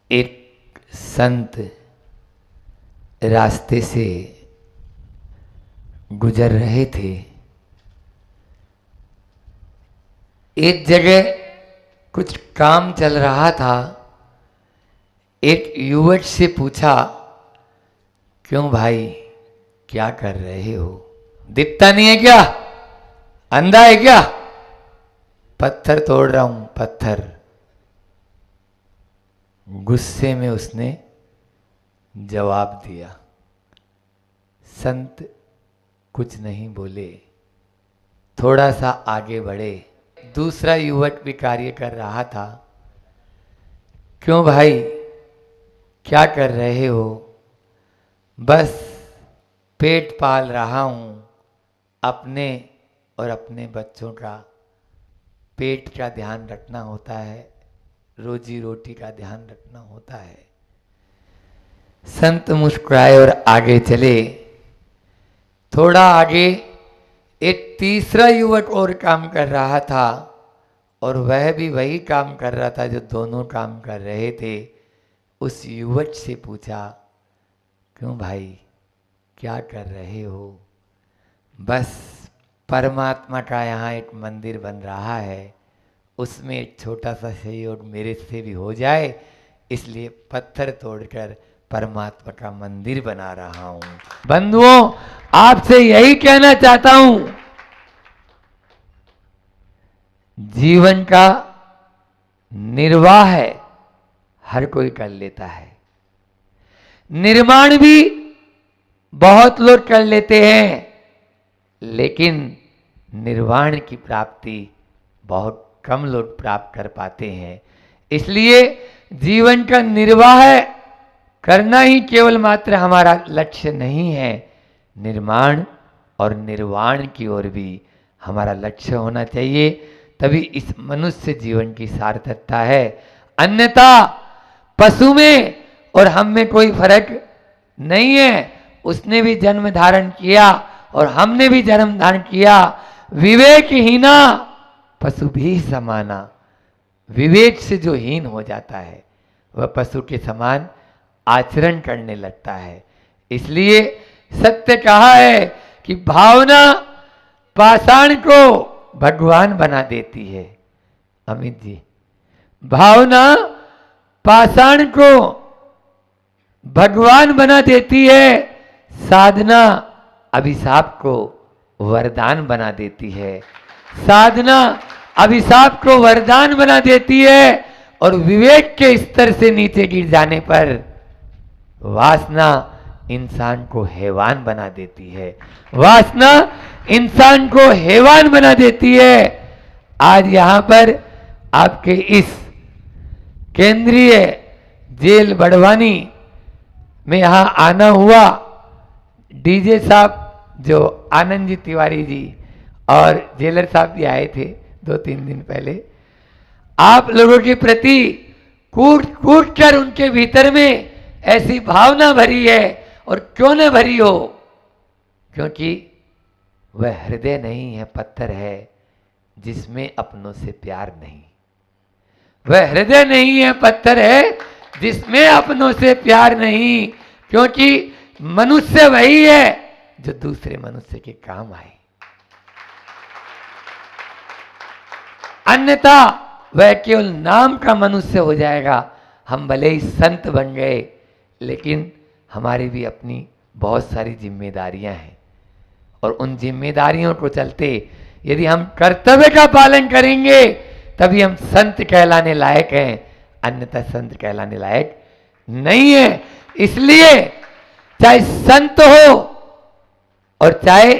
एक संत रास्ते से गुजर रहे थे। एक जगह कुछ काम चल रहा था। एक युवक से पूछा, क्यों भाई, क्या कर रहे हो? दिखता नहीं है क्या? अंधा है क्या? पत्थर तोड़ रहा हूं, पत्थर। गुस्से में उसने जवाब दिया। संत कुछ नहीं बोले, थोड़ा सा आगे बढ़े। दूसरा युवक भी कार्य कर रहा था। क्यों भाई, क्या कर रहे हो? बस पेट पाल रहा हूं, अपने और अपने बच्चों का पेट का ध्यान रखना होता है, रोजी रोटी का ध्यान रखना होता है। संत मुस्कुराए और आगे चले। थोड़ा आगे एक तीसरा युवक और काम कर रहा था, और वह भी वही काम कर रहा था जो दोनों काम कर रहे थे। उस युवक से पूछा, क्यों भाई, क्या कर रहे हो? बस परमात्मा का यहाँ एक मंदिर बन रहा है, उसमें एक छोटा सा सहयोग मेरे से भी हो जाए, इसलिए पत्थर तोड़कर परमात्मा का मंदिर बना रहा हूं। बंधुओं, आपसे यही कहना चाहता हूं, जीवन का निर्वाह है हर कोई कर लेता है, निर्माण भी बहुत लोग कर लेते हैं, लेकिन निर्वाण की प्राप्ति बहुत कम लोग प्राप्त कर पाते हैं। इसलिए जीवन का निर्वाह करना ही केवल मात्र हमारा लक्ष्य नहीं है, निर्माण और निर्वाण की ओर भी हमारा लक्ष्य होना चाहिए, तभी इस मनुष्य जीवन की सार्थकता है। अन्यथा पशु में और हम में कोई फर्क नहीं है। उसने भी जन्म धारण किया और हमने भी जन्म धारण किया। विवेकहीना पशु भी समाना। विवेक से जो हीन हो जाता है वह पशु के समान आचरण करने लगता है। इसलिए सत्य कहा है कि भावना पाषाण को भगवान बना देती है। अमित जी, भावना पाषाण को भगवान बना देती है, साधना अभिशाप को वरदान बना देती है। साधना अभिशाप को वरदान बना देती है, और विवेक के स्तर से नीचे गिर जाने पर वासना इंसान को हैवान बना देती है। वासना इंसान को हैवान बना देती है। आज यहां पर आपके इस केंद्रीय जेल बड़वानी में यहां आना हुआ, डीजे साहब जो आनंद जी तिवारी जी और जेलर साहब भी आए थे 2-3 दिन पहले, आप लोगों के प्रति कूट कूट कर उनके भीतर में ऐसी भावना भरी है। और क्यों न भरी हो? क्योंकि वह हृदय नहीं है, पत्थर है जिसमें अपनों से प्यार नहीं। वह हृदय नहीं है, पत्थर है जिसमें अपनों से प्यार नहीं। क्योंकि मनुष्य वही है जो दूसरे मनुष्य के काम आए, अन्यथा वह केवल नाम का मनुष्य हो जाएगा। हम भले ही संत बन गए, लेकिन हमारी भी अपनी बहुत सारी जिम्मेदारियां हैं, और उन जिम्मेदारियों को चलते यदि हम कर्तव्य का पालन करेंगे तभी हम संत कहलाने लायक हैं, अन्यथा संत कहलाने लायक नहीं है। इसलिए चाहे संत हो और चाहे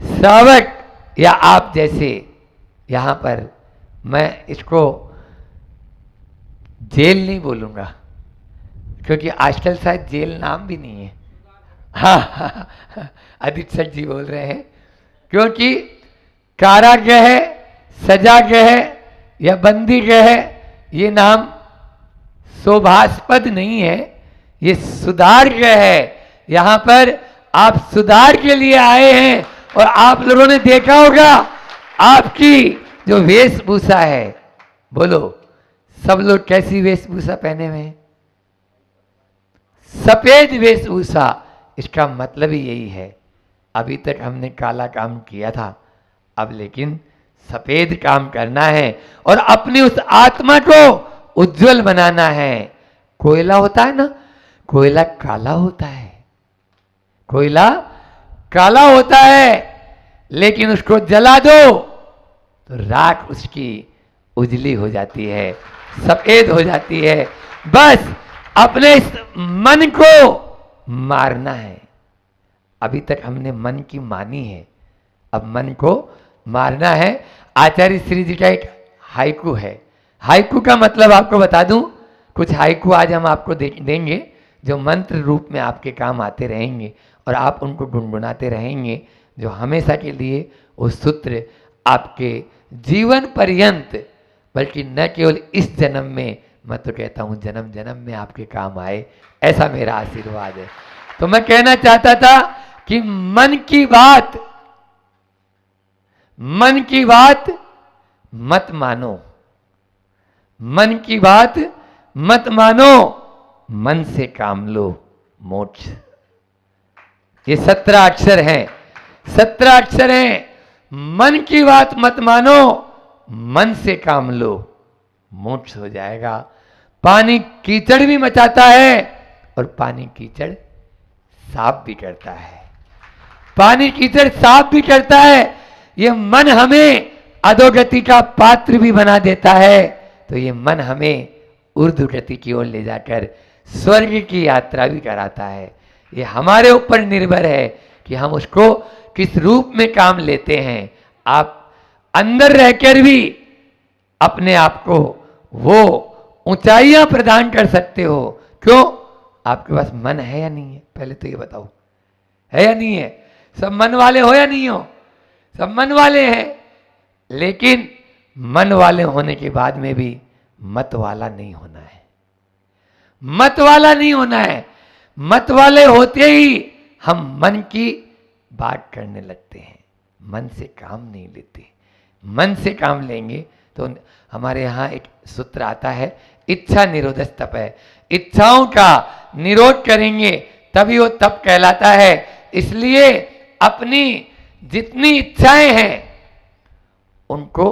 श्रावक या आप जैसे, यहां पर मैं इसको जेल नहीं बोलूंगा, क्योंकि आजकल शायद जेल नाम भी नहीं है। हाँ, अधीक्षक जी बोल रहे हैं, क्योंकि कारागृह, सजागृह या बंदी गृह ये नाम शोभास्पद नहीं है, ये सुधार गृह है। यहां पर आप सुधार के लिए आए हैं, और आप लोगों ने देखा होगा आपकी जो वेशभूषा है, बोलो सब लोग कैसी वेशभूषा पहने हुए हैं? सफेद वेशभूषा, इसका मतलब ही यही है। अभी तक हमने काला काम किया था, अब लेकिन सफेद काम करना है और अपनी उस आत्मा को उज्जवल बनाना है। कोयला होता है ना, कोयला काला होता है, कोयला काला होता है, लेकिन उसको जला दो तो राख उसकी उजली हो जाती है, सफेद हो जाती है। बस अपने इस मन को मारना है। अभी तक हमने मन की मानी है, अब मन को मारना है। आचार्य श्री जी का एक हाइकू है। हाइकू का मतलब आपको बता दूं, कुछ हाइकू आज हम आपको देंगे जो मंत्र रूप में आपके काम आते रहेंगे और आप उनको गुनगुनाते रहेंगे, जो हमेशा के लिए वो सूत्र आपके जीवन पर्यंत, बल्कि न केवल इस जन्म में, मैं तो कहता हूं जन्म जन्म में आपके काम आए, ऐसा मेरा आशीर्वाद है। तो मैं कहना चाहता था कि मन की बात मत मानो, मन की बात मत मानो, मन से काम लो मोक्ष। ये 17 अक्षर हैं, 17 अक्षर हैं। मन की बात मत मानो, मन से काम लो, मोक्ष हो जाएगा। पानी कीचड़ भी मचाता है और पानी कीचड़ साफ भी करता है, पानी कीचड़ साफ भी करता है। ये मन हमें अधोगति का पात्र भी बना देता है, तो ये मन हमें ऊर्ध्व गति की ओर ले जाकर स्वर्ग की यात्रा भी कराता है। ये हमारे ऊपर निर्भर है कि हम उसको किस रूप में काम लेते हैं। आप अंदर रहकर भी अपने आप को वो ऊंचाइयां प्रदान कर सकते हो। क्यों? आपके पास मन है या नहीं है? पहले तो ये बताओ, है या नहीं है? सब मन वाले हो या नहीं हो? सब मन वाले हैं, लेकिन मन वाले होने के बाद में भी मत वाला नहीं होना है, मत वाला नहीं होना है। मत वाले होते ही हम मन की बात करने लगते हैं, मन से काम नहीं लेते। मन से काम लेंगे तो हमारे यहाँ एक सूत्र आता है, इच्छा निरोध तप है। इच्छाओं का निरोध करेंगे तभी वो तप कहलाता है। इसलिए अपनी जितनी इच्छाएं हैं उनको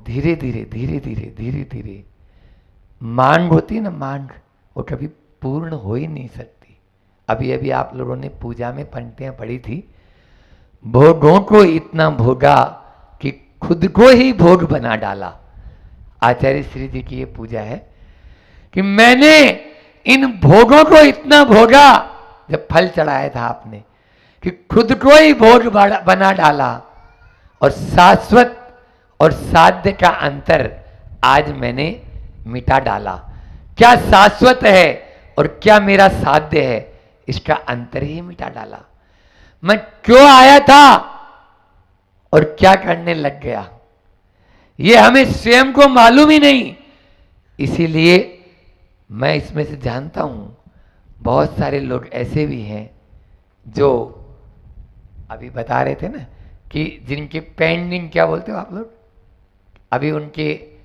धीरे धीरे धीरे धीरे धीरे धीरे, मांग होती है ना, मांग, वो कभी पूर्ण हो ही नहीं सकती। अभी अभी आप लोगों ने पूजा में पंक्तियां पढ़ी थी, भोगों को इतना भोगा कि खुद को ही भोग बना डाला। आचार्य श्री जी की ये पूजा है कि मैंने इन भोगों को इतना भोगा, जब फल चढ़ाया था आपने, कि खुद को ही भोग बना डाला। और शाश्वत और साध्य का अंतर आज मैंने मिटा डाला। क्या शाश्वत है और क्या मेरा साध्य है, इसका अंतर ही मिटा डाला। मैं क्यों आया था और क्या करने लग गया, ये हमें स्वयं को मालूम ही नहीं। इसीलिए मैं इसमें से जानता हूं बहुत सारे लोग ऐसे भी हैं जो अभी बता रहे थे ना कि जिनके पेंडिंग, क्या बोलते हो आप लोग, अभी उनके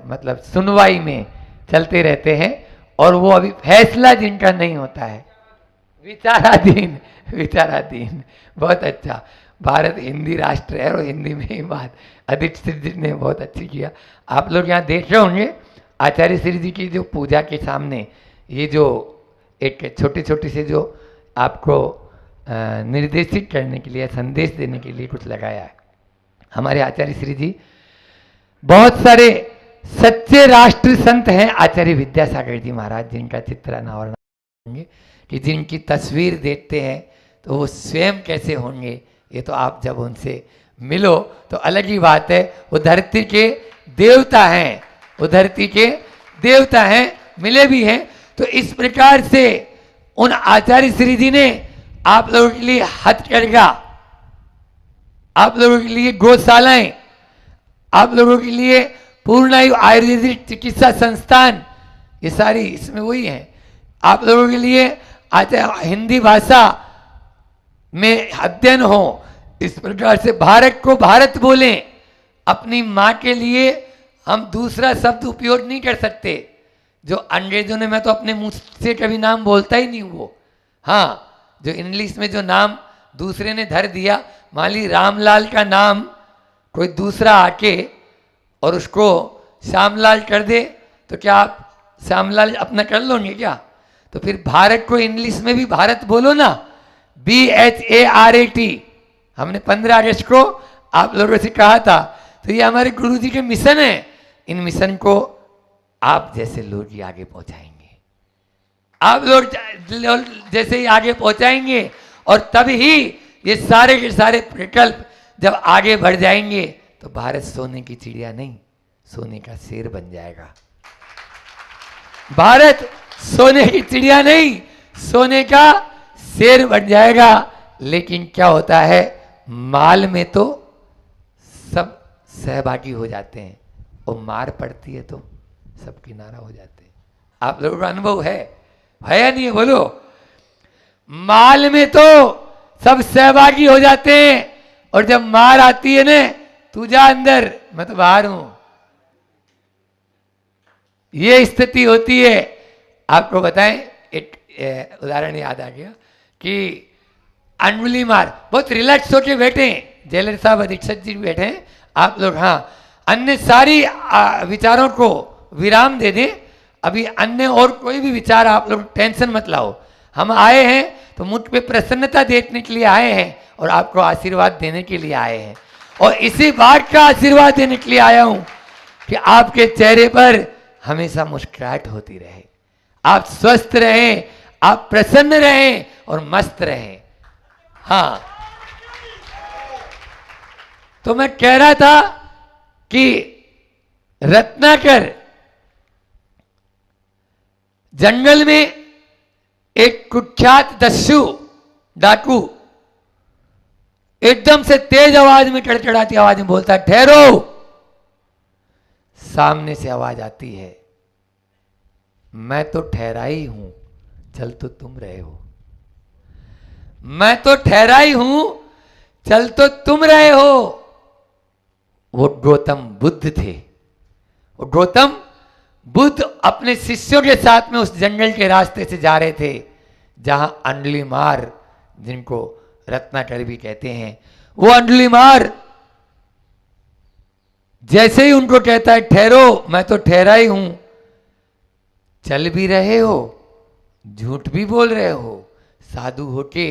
मतलब सुनवाई में चलते रहते हैं और वो अभी फैसला जिनका नहीं होता है, विचाराधीन, विचाराधीन। बहुत अच्छा, भारत हिंदी राष्ट्र है और हिंदी में ही बात। आदित्य जी ने बहुत अच्छी किया। आप लोग यहाँ देख रहे होंगे आचार्य श्री जी की जो पूजा के सामने ये जो एक छोटी छोटी से जो आपको निर्देशित करने के लिए, संदेश देने के लिए कुछ लगाया है। हमारे आचार्य श्री जी बहुत सारे सच्चे राष्ट्र संत हैं। आचार्य विद्यासागर जी महाराज, जिनका चित्र अनावरण होंगे, कि जिनकी तस्वीर देखते हैं तो वो स्वयं कैसे होंगे, ये तो आप जब उनसे मिलो तो अलग ही बात है। वो धरती के देवता हैं, वो धरती के देवता हैं, मिले भी हैं। तो इस प्रकार से उन आचार्य श्री जी ने आप लोगों के लिए हथकरघा, आप लोगों के लिए गौशालाएं, आप लोगों के लिए पूर्णायु आयुर्वेदिक चिकित्सा संस्थान, ये सारी इसमें वही है। आप लोगों के लिए हिंदी भाषा में अध्ययन हो, इस प्रकार से भारत को भारत बोलें। अपनी माँ के लिए हम दूसरा शब्द उपयोग नहीं कर सकते, जो अंग्रेजों ने, मैं तो अपने मुंह से कभी नाम बोलता ही नहीं वो, हाँ, जो इंग्लिश में जो नाम दूसरे ने धर दिया, मान ली रामलाल का नाम कोई दूसरा आके और उसको श्यामलाल कर दे, तो क्या आप श्यामलाल अपना कर लोगे क्या? तो फिर भारत को इंग्लिश में भी भारत बोलो ना, BHARAT। हमने 15 अगस्त को आप लोगों से कहा था। तो ये हमारे गुरु जी के मिशन है, इन मिशन को आप जैसे लोग ही आगे पहुंचाएंगे, आप लोग जैसे ही आगे पहुंचाएंगे, और तब ही ये सारे के सारे प्रकल्प जब आगे बढ़ जाएंगे तो भारत सोने की चिड़िया नहीं, सोने का शेर बन जाएगा। भारत सोने की चिड़िया नहीं, सोने का शेर बन जाएगा। लेकिन क्या होता है, माल में तो सब सहभागी हो जाते हैं और मार पड़ती है तो सब किनारा हो जाते हैं। आप लोगों का अनुभव है या नहीं है? बोलो। माल में तो सब सहभागी हो जाते हैं और जब मार आती है ना, तू जा अंदर, मैं तो बाहर हूं, ये स्थिति होती है। आपको बताएं, एक उदाहरण याद आ गया कि अंगुली मार, बहुत रिलैक्स होके बैठे हैं, जेलर साहब अधीक्षक जी बैठे हैं, आप लोग हाँ अन्य सारी विचारों को विराम दे दें। अभी अन्य और कोई भी विचार आप लोग टेंशन मत लाओ। हम आए हैं तो मुझ पे प्रसन्नता देखने के लिए आए हैं और आपको आशीर्वाद देने के लिए आए हैं, और इसी बात का आशीर्वाद देने के लिए आया हूं कि आपके चेहरे पर हमेशा मुस्कुराहट होती रहे, आप स्वस्थ रहें, आप प्रसन्न रहें और मस्त रहें। हाँ, तो मैं कह रहा था कि रत्नाकर जंगल में एक कुख्यात दस्यु डाकू एकदम से तेज आवाज में, कड़कड़ाती आवाज में बोलता है, ठहरो। सामने से आवाज आती है, मैं तो ठहरा ही हूं, चल तो तुम रहे हो। मैं तो ठहरा ही हूं, चल तो तुम रहे हो। वो गौतम बुद्ध थे। वो गौतम बुद्ध अपने शिष्यों के साथ में उस जंगल के रास्ते से जा रहे थे जहां अंडलीमार, जिनको रत्नाकर भी कहते हैं, वो अंडलीमार जैसे ही उनको कहता है ठहरो, मैं तो ठहरा ही हूं, चल भी रहे हो, झूठ भी बोल रहे हो, साधु होके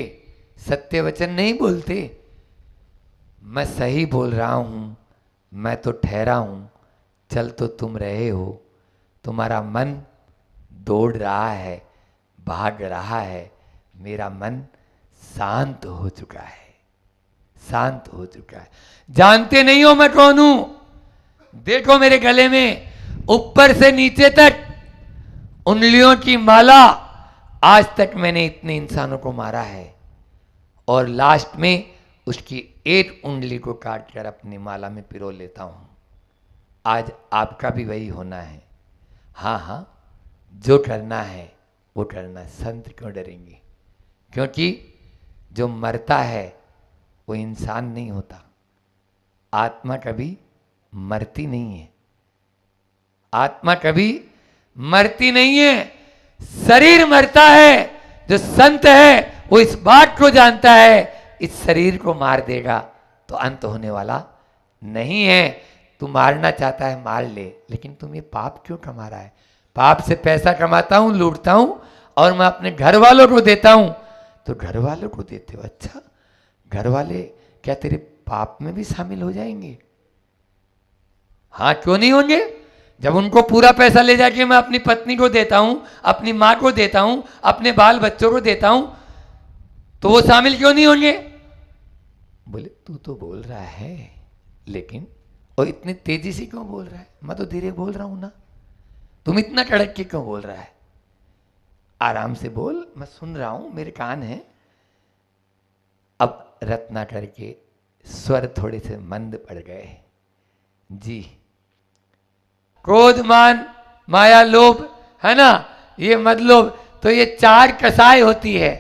सत्य वचन नहीं बोलते, मैं सही बोल रहा हूं, मैं तो ठहरा हूं, चल तो तुम रहे हो। तुम्हारा मन दौड़ रहा है, भाग रहा है, मेरा मन शांत हो चुका है, शांत हो चुका है। जानते नहीं हो मैं कौन हूं? देखो मेरे गले में ऊपर से नीचे तक उंगलियों की माला, आज तक मैंने इतने इंसानों को मारा है और लास्ट में उसकी एक उंगली को काट कर अपनी माला में पिरो लेता हूं। आज आपका भी वही होना है। हाँ हाँ, जो करना है वो करना। संत क्यों डरेंगे? क्योंकि जो मरता है वो इंसान नहीं होता, आत्मा कभी मरती नहीं है, आत्मा कभी मरती नहीं है, शरीर मरता है। जो संत है वो इस बात को जानता है, इस शरीर को मार देगा तो अंत होने वाला नहीं है। तू मारना चाहता है मार ले, लेकिन तुम ये पाप क्यों कमा रहा है? पाप से पैसा कमाता हूं, लूटता हूं और मैं अपने घर वालों को देता हूं। तो घर वालों को देते हो, अच्छा, घर वाले क्या तेरे पाप में भी शामिल हो जाएंगे? हाँ, क्यों नहीं होंगे? जब उनको पूरा पैसा ले जाके मैं अपनी पत्नी को देता हूं, अपनी मां को देता हूं, अपने बाल बच्चों को देता हूं, तो वो शामिल क्यों नहीं होंगे? बोले तू तो बोल रहा है, लेकिन और इतनी तेजी से क्यों बोल रहा है? मैं तो धीरे बोल रहा हूं ना, तुम इतना कड़क के क्यों बोल रहा है? आराम से बोल, मैं सुन रहा हूं, मेरे कान हैं। अब रत्नाकर के स्वर थोड़े से मंद पड़ गए। जी, क्रोध, मान, माया, लोभ, है ना, ये मद लोभ, तो ये चार कसाई होती है।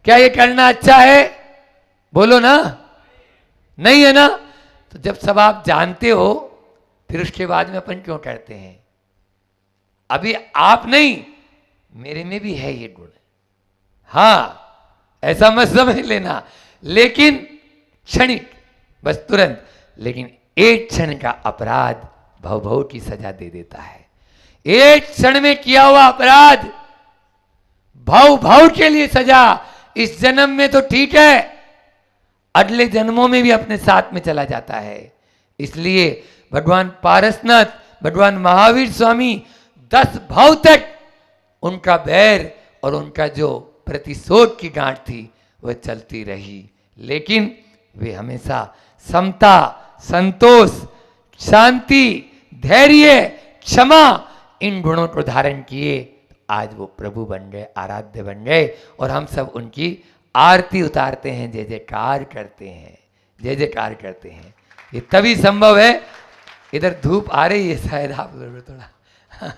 क्या ये करना अच्छा है? बोलो ना, नहीं है ना? तो जब सब आप जानते हो, फिर उसके बाद में अपन क्यों करते हैं? अभी आप नहीं, मेरे में भी है ये गुण, हाँ ऐसा मत समझ लेना, लेकिन क्षणिक, बस तुरंत। लेकिन एक क्षण का अपराध भव भव की सजा दे देता है। एक क्षण में किया हुआ अपराध भव भव के लिए सजा। इस जन्म में तो ठीक है, अगले जन्मों में भी अपने साथ में चला जाता है। इसलिए भगवान पारसनाथ, भगवान महावीर स्वामी 10 भाव तक उनका बैर और उनका जो प्रतिशोध की गांठ थी वह चलती रही, लेकिन वे हमेशा समता, संतोष, शांति, धैर्य, क्षमा, इन गुणों को धारण किए। आज वो प्रभु बन गए, आराध्य बन गए, और हम सब उनकी आरती उतारते हैं, जय जयकार करते हैं, जय जयकार करते हैं। ये तभी संभव है। इधर धूप आ रही है शायद आप लोग थोड़ा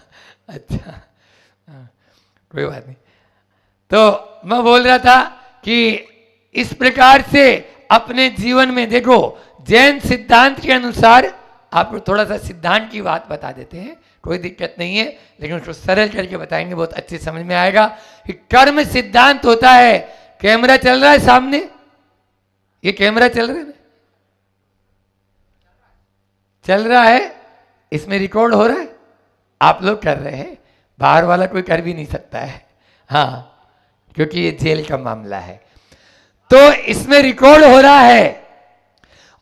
अच्छा, कोई बात नहीं। तो मैं बोल रहा था कि इस प्रकार से अपने जीवन में देखो, जैन सिद्धांत के अनुसार, आपको थोड़ा सा सिद्धांत की बात बता देते हैं, कोई दिक्कत नहीं है, लेकिन उसको सरल करके बताएंगे, बहुत अच्छे समझ में आएगा कि कर्म सिद्धांत होता है। कैमरा चल रहा है सामने, ये कैमरा चल रहा है, चल रहा है, इसमें रिकॉर्ड हो रहा है, आप लोग कर रहे हैं, बाहर वाला कोई कर भी नहीं सकता है, हाँ, क्योंकि ये जेल का मामला है। तो इसमें रिकॉर्ड हो रहा है,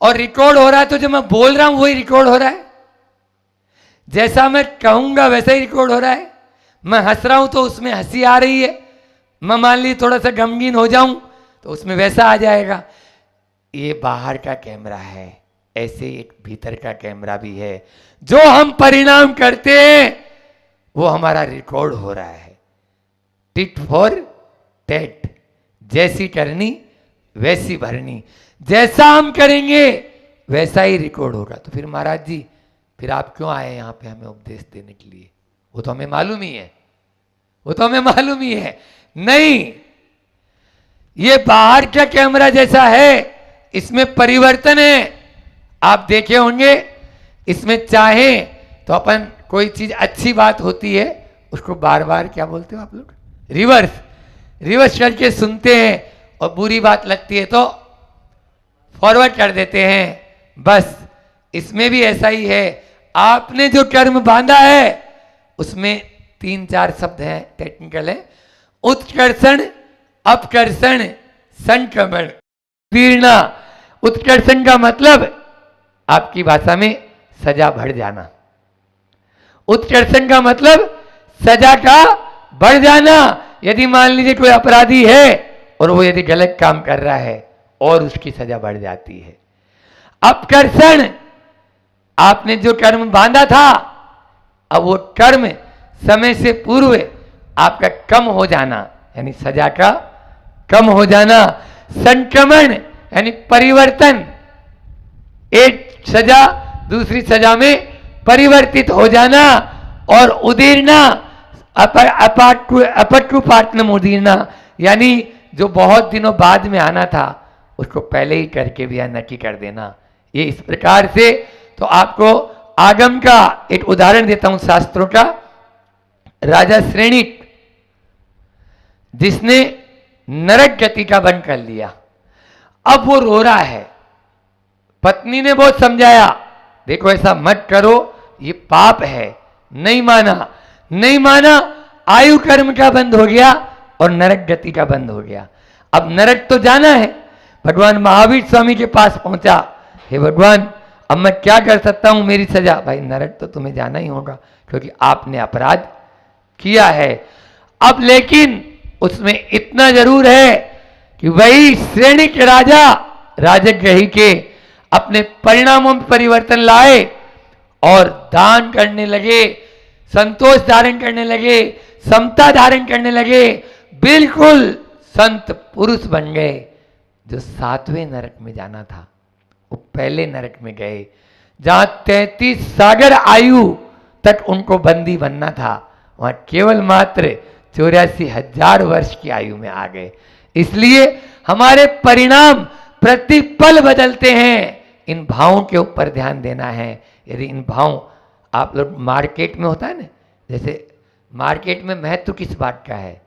और रिकॉर्ड हो रहा है तो जो मैं बोल रहा हूं वही रिकॉर्ड हो रहा है, जैसा मैं कहूंगा वैसा ही रिकॉर्ड हो रहा है। मैं हंस रहा हूं तो उसमें हंसी आ रही है, मैं मान ली थोड़ा सा गमगीन हो जाऊं तो उसमें वैसा आ जाएगा। ये बाहर का कैमरा है, ऐसे एक भीतर का कैमरा भी है। जो हम परिणाम करते हैं वो हमारा रिकॉर्ड हो रहा है। टिट फॉर टैट, जैसी करनी वैसी भरनी, जैसा हम करेंगे वैसा ही रिकॉर्ड होगा। तो फिर महाराज जी, फिर आप क्यों आए यहाँ पे हमें उपदेश देने के लिए? वो तो हमें मालूम ही है, वो तो हमें मालूम ही है। नहीं, ये बाहर का कैमरा जैसा है, इसमें परिवर्तन है। आप देखे होंगे, इसमें चाहे तो अपन कोई चीज अच्छी बात होती है उसको बार बार क्या बोलते हो आप लोग, रिवर्स करके सुनते हैं, और बुरी बात लगती है तो फॉरवर्ड कर देते हैं। बस इसमें भी ऐसा ही है। आपने जो कर्म बांधा है उसमें 3-4 शब्द हैं, टेक्निकल है, उत्कर्षण, अपकर्षण, संक्रमण, पीड़ना। उत्कर्षण का मतलब आपकी भाषा में सजा बढ़ जाना, उत्कर्षण का मतलब सजा का बढ़ जाना। यदि मान लीजिए कोई अपराधी है और वो यदि गलत काम कर रहा है और उसकी सजा बढ़ जाती है। अपकर्षण, आपने जो कर्म बांधा था, अब वो कर्म समय से पूर्व आपका कम हो जाना, यानी सजा का कम हो जाना। संक्रमण यानी परिवर्तन, एक सजा दूसरी सजा में परिवर्तित हो जाना। और उदीरना, अपटुपाटनम उदीरना, यानी जो बहुत दिनों बाद में आना था उसको पहले ही करके भी नक्की कर देना। ये इस प्रकार से, तो आपको आगम का एक उदाहरण देता हूं शास्त्रों का। राजा श्रेणिक, जिसने नरक गति का वन कर लिया, अब वो रो रहा है। पत्नी ने बहुत समझाया, देखो ऐसा मत करो, ये पाप है। नहीं माना, नहीं माना, आयु कर्म का बंद हो गया और नरक गति का बंद हो गया। अब नरक तो जाना है। भगवान महावीर स्वामी के पास पहुंचा, हे भगवान अब मैं क्या कर सकता हूं, मेरी सजा। भाई नरक तो तुम्हें जाना ही होगा क्योंकि आपने अपराध किया है। अब लेकिन उसमें इतना जरूर है कि वही श्रेणी के राजा राजग्रही के अपने परिणामों में परिवर्तन लाए और दान करने लगे, संतोष धारण करने लगे, समता धारण करने लगे, बिल्कुल संत पुरुष बन गए। जो 7वें नरक में जाना था वो पहले नरक में गए, जहां 33 सागर आयु तक उनको बंदी बनना था, वहां केवल मात्र 84,000 वर्ष की आयु में आ गए। इसलिए हमारे परिणाम प्रतिपल बदलते हैं। इन भावों के ऊपर ध्यान देना है। यदि इन भाव, आप लोग मार्केट में होता है ना, जैसे मार्केट में महत्व किस बात का है?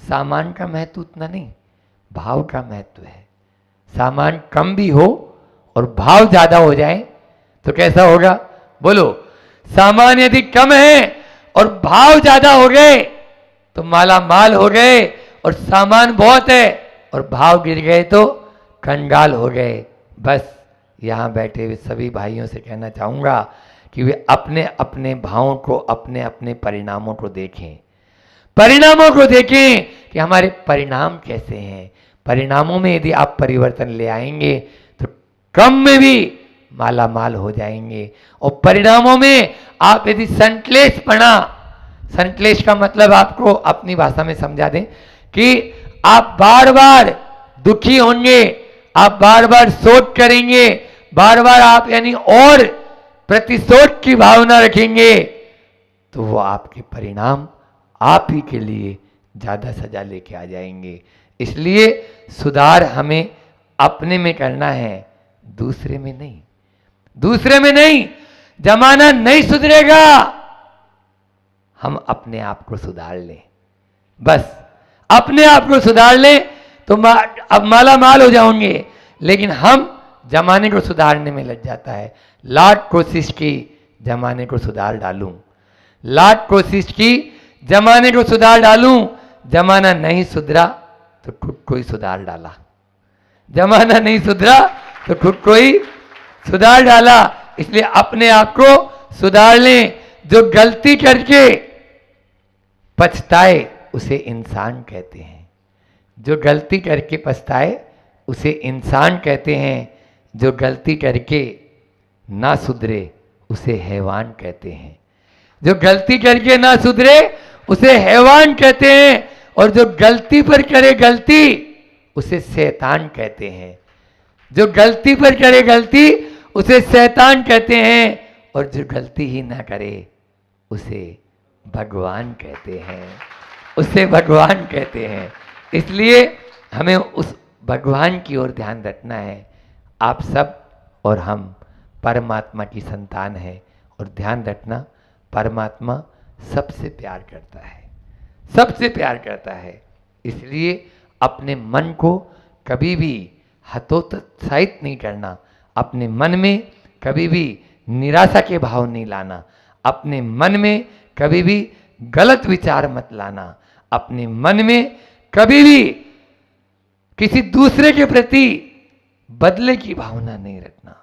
सामान का महत्व उतना नहीं, भाव का महत्व है। सामान कम भी हो और भाव ज्यादा हो जाए तो कैसा होगा? बोलो। सामान यदि कम है और भाव ज्यादा हो गए तो माला माल हो गए, और सामान बहुत है और भाव गिर गए तो कंगाल हो गए। बस यहाँ बैठे हुए सभी भाइयों से कहना चाहूँगा कि वे अपने अपने भावों को, अपने अपने परिणामों को देखें, परिणामों को देखें कि हमारे परिणाम कैसे हैं। परिणामों में यदि आप परिवर्तन ले आएंगे तो कम में भी माला माल हो जाएंगे, और परिणामों में आप यदि संश्लेष का मतलब आपको अपनी भाषा में समझा दें कि आप बार बार दुखी होंगे, आप बार बार शोध करेंगे, बार बार आप यानी और प्रतिशोध की भावना रखेंगे, तो वो आपके परिणाम आप ही के लिए ज्यादा सजा लेके आ जाएंगे। इसलिए सुधार हमें अपने में करना है, दूसरे में नहीं। दूसरे में नहीं, जमाना नहीं सुधरेगा, हम अपने आप को सुधार लें। बस अपने आप को सुधार लें तो अब माला माल हो जाओगे। लेकिन हम जमाने को सुधारने में लग जाता है। लाख कोशिश की जमाने को सुधार डालूं, लाख कोशिश की जमाने को सुधार डालूं, जमाना नहीं सुधरा तो खुद को ही सुधार डाला। जमाना नहीं सुधरा तो खुद को ही सुधार डाला। इसलिए अपने आप को सुधार लें। जो गलती करके पछताए उसे इंसान कहते हैं। जो गलती करके पछताए उसे इंसान कहते हैं। जो गलती करके ना सुधरे उसे हैवान कहते हैं। जो गलती करके ना सुधरे उसे हैवान कहते हैं, और जो गलती पर करे गलती उसे शैतान कहते हैं। जो गलती पर करे गलती उसे शैतान कहते हैं, और जो गलती ही ना करे उसे भगवान कहते हैं। उसे भगवान कहते हैं। इसलिए हमें उस भगवान की ओर ध्यान रखना है। आप सब और हम परमात्मा की संतान हैं, और ध्यान रखना परमात्मा सबसे प्यार करता है, सबसे प्यार करता है। इसलिए अपने मन को कभी भी हतोत्साहित नहीं करना, अपने मन में कभी भी निराशा के भाव नहीं लाना, अपने मन में कभी भी गलत विचार मत लाना, अपने मन में कभी भी किसी दूसरे के प्रति बदले की भावना नहीं रखना।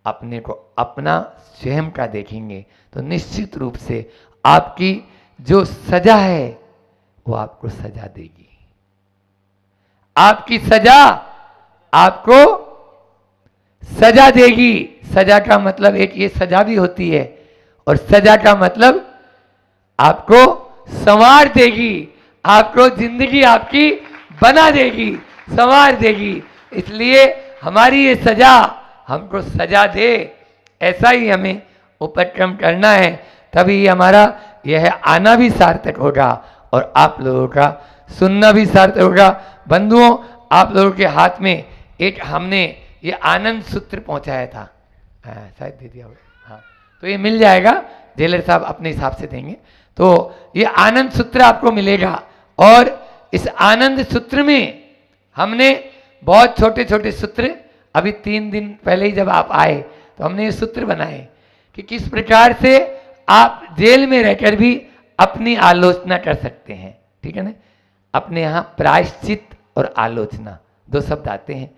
अपने को अपना स्वयं का देखेंगे तो निश्चित रूप से आपकी जो सजा है वो आपको सजा देगी। आपकी सजा आपको सजा देगी। सजा का मतलब एक ये सजा भी होती है, और सजा का मतलब आपको संवार देगी, आपको जिंदगी आपकी बना देगी, संवार देगी। इसलिए हमारी ये सजा हमको सजा दे, ऐसा ही हमें उपक्रम करना है। तभी हमारा यह आना भी सार्थक होगा और आप लोगों का सुनना भी सार्थक होगा। बंधुओं, आप लोगों के हाथ में एक हमने ये आनंद सूत्र पहुंचाया था, शायद दे दिया होगा, हाँ, तो ये मिल जाएगा, जेलर साहब अपने हिसाब से देंगे। तो ये आनंद सूत्र आपको मिलेगा, और इस आनंद सूत्र में हमने बहुत छोटे छोटे सूत्र, अभी 3 दिन पहले ही जब आप आए तो हमने ये सूत्र बनाए कि किस प्रकार से आप जेल में रहकर भी अपनी आलोचना कर सकते हैं। ठीक है ना? अपने यहाँ प्रायश्चित और आलोचना 2 शब्द आते हैं।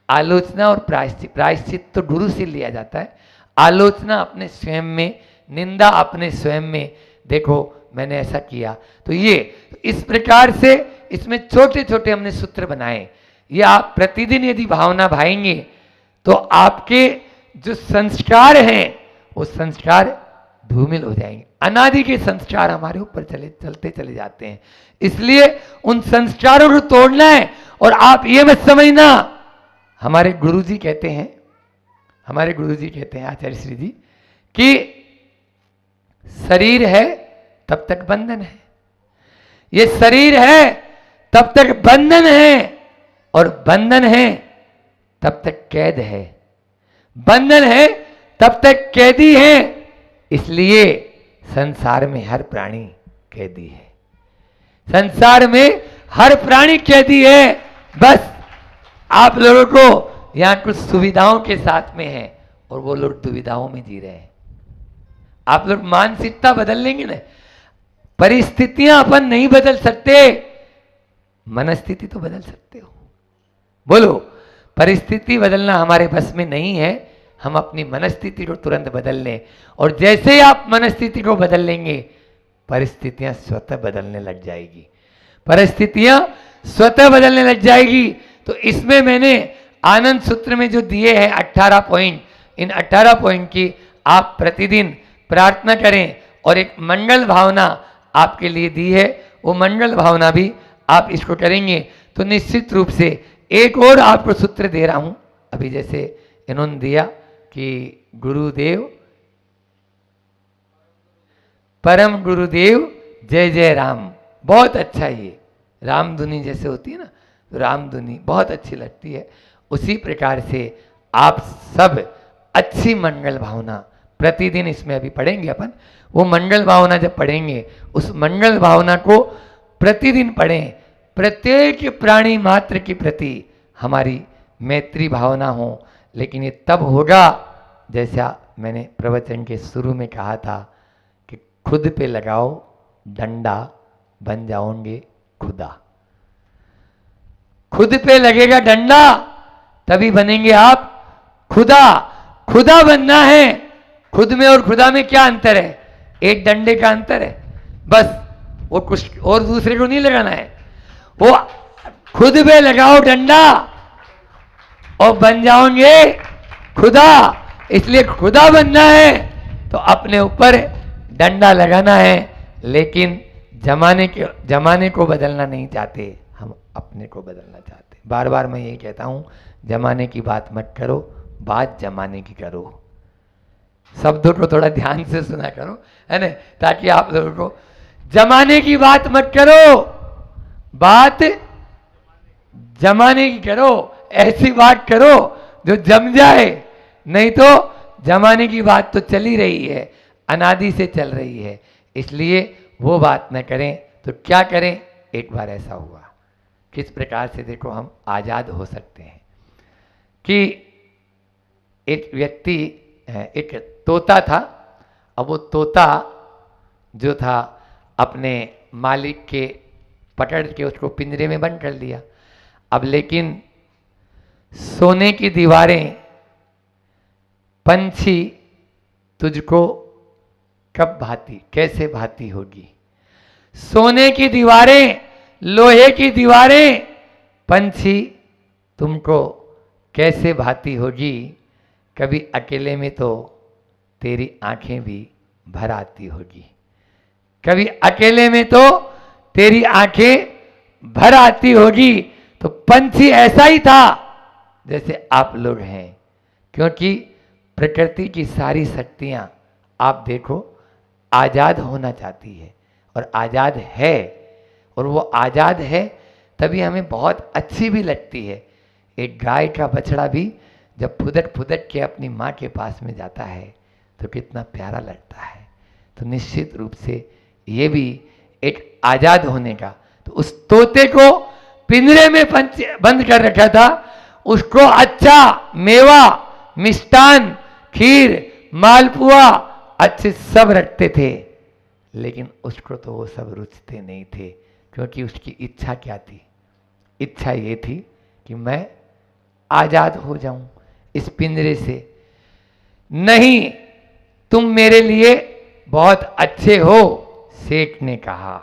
आलोचना और प्रायश्चित, प्रायश्चित तो गुरु से लिया जाता है, आलोचना अपने स्वयं में, निंदा अपने स्वयं में, देखो मैंने ऐसा किया। तो ये इस प्रकार से इसमें छोटे छोटे हमने सूत्र बनाए। ये आप प्रतिदिन यदि भावना भाएंगे तो आपके जो संस्कार हैं वो संस्कार धूमिल हो जाएंगे। अनादि के संस्कार हमारे ऊपर चलते चले जाते हैं। इसलिए उन संस्कारों को तोड़ना है। और आप ये मत समझना, हमारे गुरुजी कहते हैं, हमारे गुरुजी कहते हैं आचार्य श्री जी, कि शरीर है तब तक बंधन है। ये शरीर है तब तक बंधन है, और बंधन है तब तक कैद है। बंधन है तब तक कैदी है। इसलिए संसार में हर प्राणी कैदी है, संसार में हर प्राणी कैदी है। बस आप लोगों को यहां कुछ सुविधाओं के साथ में है और वो लोग दुविधाओं में जी रहे हैं। आप लोग मानसिकता बदल लेंगे ना। परिस्थितियां अपन नहीं बदल सकते, मनस्थिति तो बदल सकते हो। बोलो, परिस्थिति बदलना हमारे बस में नहीं है, हम अपनी मनस्थिति को तुरंत बदल लें। और जैसे ही आप मनस्थिति को बदल लेंगे, परिस्थितियां स्वतः बदलने लग जाएगी, परिस्थितियां स्वतः बदलने लग जाएगी। तो इसमें मैंने आनंद सूत्र में जो दिए हैं 18 पॉइंट, इन 18 पॉइंट की आप प्रतिदिन प्रार्थना करें और एक मंगल भावना आपके लिए दी है, वो मंगल भावना भी आप इसको करेंगे तो निश्चित रूप से। एक और आपको सूत्र दे रहा हूं, अभी जैसे इन्होंने दिया कि गुरुदेव, परम गुरुदेव जय जय राम, बहुत अच्छा। ये रामधुनी जैसे होती है ना, तो रामधुनी बहुत अच्छी लगती है। उसी प्रकार से आप सब अच्छी मंगल भावना प्रतिदिन, इसमें अभी पढ़ेंगे अपन, वो मंगल भावना जब पढ़ेंगे, उस मंगल भावना को प्रतिदिन पढ़ें। प्रत्येक प्राणी मात्र के प्रति हमारी मैत्री भावना हो, लेकिन ये तब होगा जैसा मैंने प्रवचन के शुरू में कहा था कि खुद पे लगाओ डंडा, बन जाओगे खुदा। खुद पे लगेगा डंडा तभी बनेंगे आप खुदा। खुदा बनना है। खुद में और खुदा में क्या अंतर है? एक डंडे का अंतर है बस। वो कुछ और दूसरे को नहीं लगाना है, वो खुद पे लगाओ डंडा और बन जाओगे खुदा। इसलिए खुदा बनना है तो अपने ऊपर डंडा लगाना है, लेकिन जमाने को बदलना नहीं चाहते, हम अपने को बदलना चाहते। बार बार मैं यही कहता हूं, जमाने की बात मत करो, बात जमाने की करो। शब्दों को थोड़ा ध्यान से सुना करो, है ना, ताकि आप लोगों को जमाने की बात मत करो, बात जमाने की करो। ऐसी बात करो जो जम जाए, नहीं तो जमाने की बात तो चली रही है, अनादि से चल रही है, इसलिए वो बात न करें। तो क्या करें? एक बार ऐसा हुआ, किस प्रकार से देखो हम आजाद हो सकते हैं कि एक व्यक्ति, एक तोता था। अब वो तोता जो था अपने मालिक के पकड़ के उसको पिंजरे में बंद कर दिया। अब लेकिन सोने की दीवारें, पंछी तुझको कब भाती, कैसे भाती होगी? सोने की दीवारें, लोहे की दीवारें, पंछी तुमको कैसे भाती होगी? कभी अकेले में तो तेरी आंखें भी भर आती होगी, कभी अकेले में तो तेरी आंखें भर आती होगी। तो पंछी ऐसा ही था जैसे आप लोग हैं, क्योंकि प्रकृति की सारी शक्तियां आप देखो आजाद होना चाहती है और आजाद है, और वो आजाद है तभी हमें बहुत अच्छी भी लगती है। एक गाय का बछड़ा भी जब फुदक फुदक के अपनी माँ के पास में जाता है तो कितना प्यारा लगता है। तो निश्चित रूप से ये भी एक आजाद होने का। तो उस तोते को पिंजरे में बंद कर रखा था, उसको अच्छा मेवा, मिष्टान, खीर, मालपुआ अच्छे सब रखते थे, लेकिन उसको तो वो सब रुचते नहीं थे, क्योंकि उसकी इच्छा क्या थी? इच्छा ये थी कि मैं आजाद हो जाऊं इस पिंजरे से। नहीं, तुम मेरे लिए बहुत अच्छे हो, सेठ ने कहा,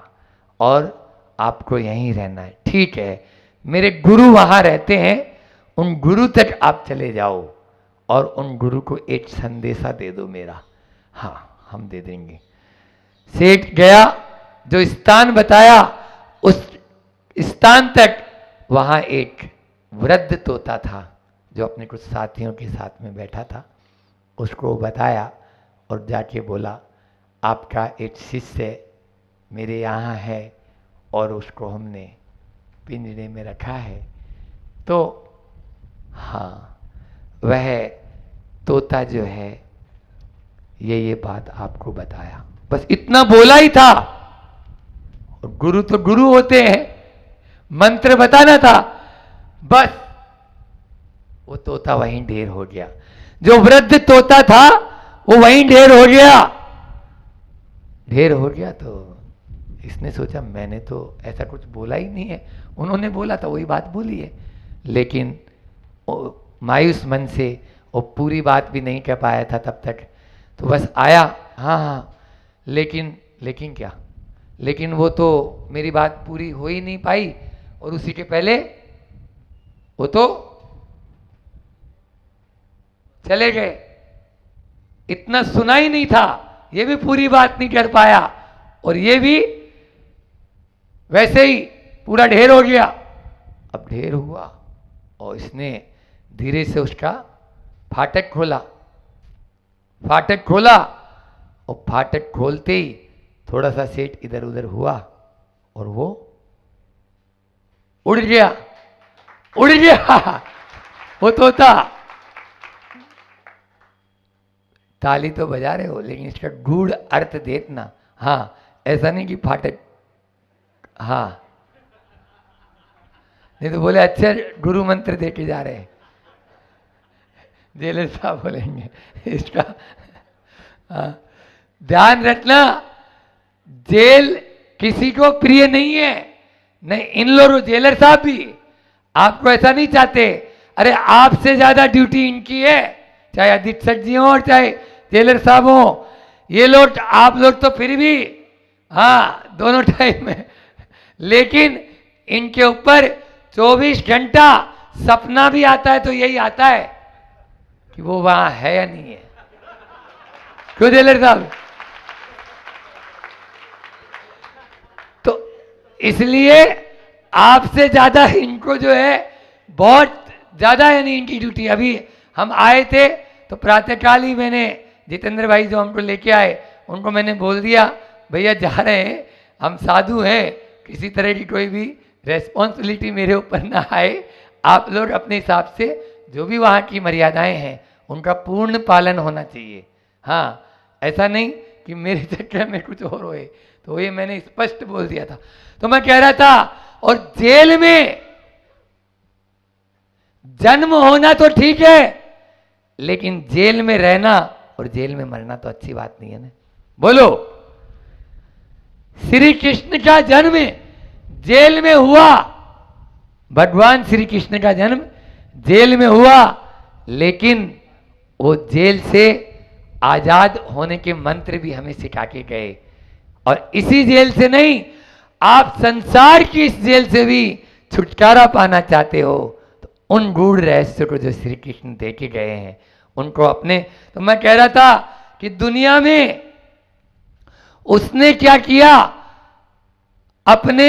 और आपको यहीं रहना है। ठीक है, मेरे गुरु वहां रहते हैं, उन गुरु तक आप चले जाओ और उन गुरु को एक संदेशा दे दो मेरा। हाँ, हम दे देंगे। सेठ गया, जो स्थान बताया उस स्थान तक, वहां एक वृद्ध तोता था जो अपने कुछ साथियों के साथ में बैठा था। उसको बताया और जाके बोला, आपका एक शिष्य मेरे यहाँ है और उसको हमने पिंजरे में रखा है। तो हाँ, वह तोता जो है ये बात आपको बताया, बस इतना बोला ही था। और गुरु तो गुरु होते हैं, मंत्र बताना था, बस वो तोता वहीं ढेर हो गया। जो वृद्ध तोता था वो वहीं ढेर हो गया। ढेर हो गया तो इसने सोचा मैंने तो ऐसा कुछ बोला ही नहीं है, उन्होंने बोला था वही बात बोली है। लेकिन मायूस मन से वो पूरी बात भी नहीं कह पाया था तब तक, तो बस आया, हाँ हाँ, लेकिन क्या, लेकिन वो तो मेरी बात पूरी हो ही नहीं पाई, और उसी के पहले वो तो चले गए। इतना सुना ही नहीं था, ये भी पूरी बात नहीं कर पाया, और ये भी वैसे ही पूरा ढेर हो गया। अब ढेर हुआ और इसने धीरे से उसका फाटक खोला, और फाटक खोलते ही थोड़ा सा सेट इधर उधर हुआ और वो उड़ गया वो तोता। ताली तो बजा रहे हो, लेकिन इसका गूढ़ अर्थ देखना। हाँ, ऐसा नहीं कि फाटक, हाँ, नहीं तो बोले अच्छा गुरु मंत्र दे के जा रहे हैं, जेलर साहब बोलेंगे इसका। ध्यान रखना, जेल किसी को प्रिय नहीं है, नहीं इन लोगों, जेलर साहब भी आपको ऐसा नहीं चाहते। अरे आपसे ज्यादा ड्यूटी इनकी है, चाहे अधीक्षक जी हो और चाहे जेलर साहब हो। ये लोग, आप लोग तो फिर भी हाँ दोनों टाइम में, लेकिन इनके ऊपर 24 घंटा सपना भी आता है तो यही आता है कि वो वहां है या नहीं है। क्यों जेलर साहब? तो इसलिए आपसे ज्यादा इनको जो है बहुत ज्यादा, यानी इनकी ड्यूटी। अभी हम आए थे तो प्रातःकाल ही मैंने जितेंद्र भाई जो हमको लेके आए उनको मैंने बोल दिया भैया जा रहे हैं, हम साधु हैं, किसी तरह की कोई भी रेस्पॉन्सिबिलिटी मेरे ऊपर ना आए, आप लोग अपने हिसाब से जो भी वहाँ की मर्यादाएं हैं उनका पूर्ण पालन होना चाहिए। हाँ, ऐसा नहीं कि मेरे चक्कर में कुछ और होए, तो ये मैंने स्पष्ट बोल दिया था। तो मैं कह रहा था, और जेल में जन्म होना तो ठीक है, लेकिन जेल में रहना और जेल में मरना तो अच्छी बात नहीं है ना। बोलो, श्री कृष्ण का जन्म जेल में हुआ, भगवान श्री कृष्ण का जन्म जेल में हुआ, लेकिन वो जेल से आजाद होने के मंत्र भी हमें सिखा के गए। और इसी जेल से नहीं, आप संसार की इस जेल से भी छुटकारा पाना चाहते हो तो उन गूढ़ रहस्य को जो श्री कृष्ण दे के गए हैं उनको अपने। तो मैं कह रहा था कि दुनिया में उसने क्या किया, अपने,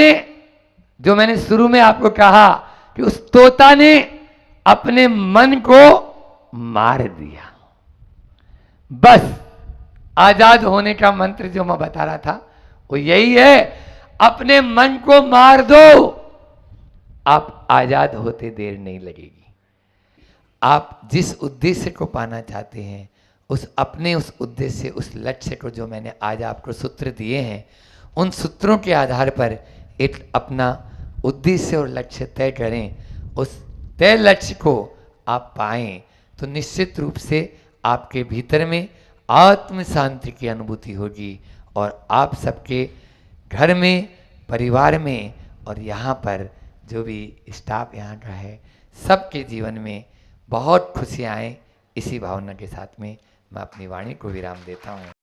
जो मैंने शुरू में आपको कहा कि उस तोता ने अपने मन को मार दिया। बस आजाद होने का मंत्र जो मैं बता रहा था वो यही है, अपने मन को मार दो, आप आजाद होते देर नहीं लगेगी। आप जिस उद्देश्य को पाना चाहते हैं उस उद्देश्य, उस लक्ष्य को, जो मैंने आज आपको सूत्र दिए हैं, उन सूत्रों के आधार पर एक अपना उद्देश्य और लक्ष्य तय करें। उस तय लक्ष्य को आप पाएं तो निश्चित रूप से आपके भीतर में आत्म शांति की अनुभूति होगी, और आप सबके घर में, परिवार में और यहाँ पर जो भी स्टाफ यहाँ का है, सबके जीवन में बहुत खुशियाँ आएँ। इसी भावना के साथ में मैं अपनी वाणी को विराम देता हूँ।